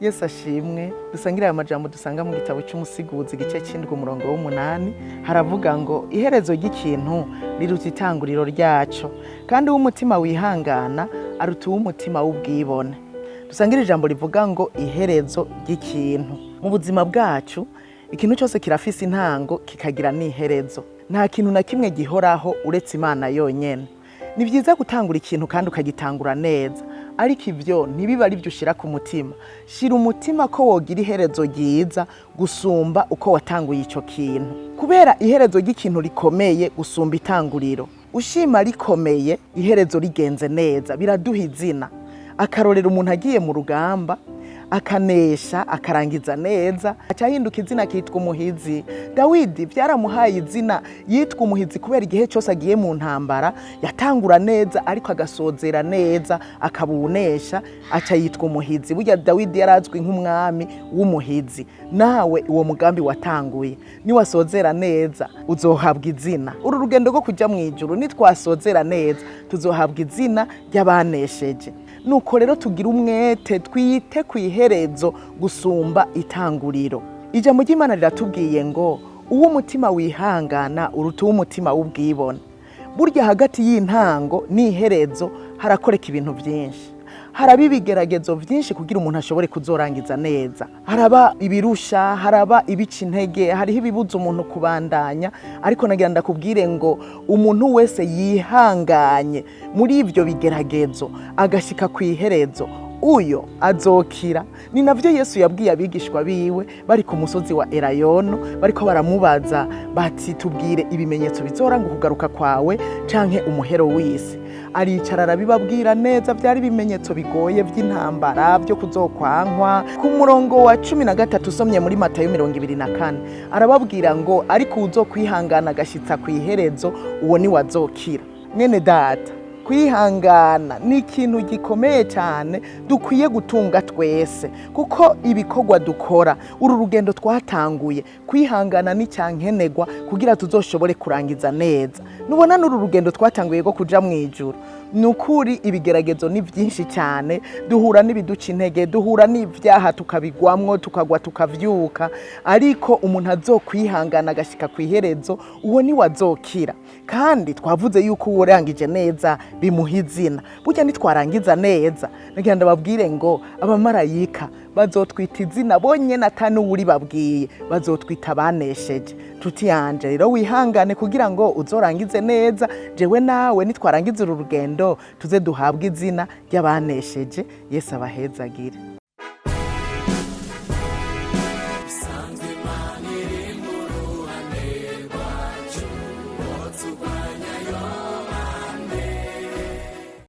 Yesu ashimwe. Dusangira aya majambo dusanga mu gitabo cy'umusiguzi igice cy'indwi umurongo w'8 haravuga ngo iherezo ry'ikintu riruta itanguriro ryaco, kandi uw'umutima wihangana aruta uw'umutima w'ubwibone. Dusangira ijambo rivuga ngo iherezo ry'ikintu. Mu buzima bwacu ikintu cyose kirafise intango kikagira n'iherezo. Nta kintu na kimwe gihoraho uretse Imana yonyene. Ni byiza gutangura ikintu kandi ukagitangura neza, ariko ivyo ntibiba ari byo ushira ku mutima. Shira umutima ko wogira iherezo ryiza gusumba uko watanguye ico kintu, kubera iherezo ry'ikintu rikomeye gusumba itanguriro. Ushima rikomeye iherezo rigenze neza biraduha izina. Akarorera umuntu agiye mu rugamba akanesha akarangiza neza acahinduka izina kitwa umuhizi. Dawidi byaramuhaye izina yitwa umuhizi kubera igihe cyose agiye mu ntambara yatangura neza ariko agasozera neza akabunesha aca yitwa umuhizi. Burya Dawidi yarazwi nk'umwami w'umuhizi. Nawe uwo mugambi watanguye ni wasozera neza uzohabwa izina. Uru rugendo rwo kuja mu ijuru nitwasozera neza tuzohabwa izina ry'abanesheje. Nuko rero tugira umwete twite ku iherezo gusumba itanguriro. Ijambo ry'Imana riratubwiye ngo uwo mutima wihangana uruta uw'umutima w'ubwibone. Burya hagati y'intango n'iherezo harakoreka ibintu byinshi. Haraba ibigeragezo byinshi kugira umuntu ashobore kuzorangiza neza. Haraba ibirusha, haraba ibica intege, hariho ibibuza umuntu kubandanya, ariko nagira ndakubwire ngo umuntu wese yihanganye muri ivyo bigeragezo agashika ku iherezo uyo azokira. Ni navyo Yesu yabwiye abigishwa biwe bari ku musozi wa Elayono, bariko baramubaza bati tubwire ibimenyetso bizoranga kugaruka kwawe canke umuhero w'isi. Aricara arabibabwira neza, byari ibimenyetso bigoye by'intambara byo kuzokwankwa. Ku murongo wa 13 usomye muri Matayo 24 arababwira ngo ariko uzokwihangana agashitsa ku iherezo uwo ni wazokira. Mwene data, kwihangana ni ikintu gikomeye cyane dukwiye gutunga twese, kuko ibikorwa dukora uru rugendo twatanguye kwihangana ni cyankenegwa kugira tuzoshobore kurangiza neza. Nubona n'uru rugendo twatanguye go kuja mu ijuru, nukuri ibigeragezo ni byinshi cyane, duhura n'ibiduca intege, duhura n'ivyaha tukabigwamwo tukagwa tukavyuka, ariko umuntu azokwihangana agashika ku iherezo uwo ni wazokira. Kandi twavuze yuko uworangije neza bimuha izina. Burya nitwarangiza neza nagira ndababwire ngo abamarayika bazotwita izina bonyene atani uri babwiye, bazotwita banesheje. Tuti yanje rero wihangane kugira ngo uzorangize neza, jewe nawe nitwarangiza uru rugendo tuze duhabwe izina ry'abanesheje. Yesu abahezagire. Sanze maniri mu ruhande rwacu, wotubanya yo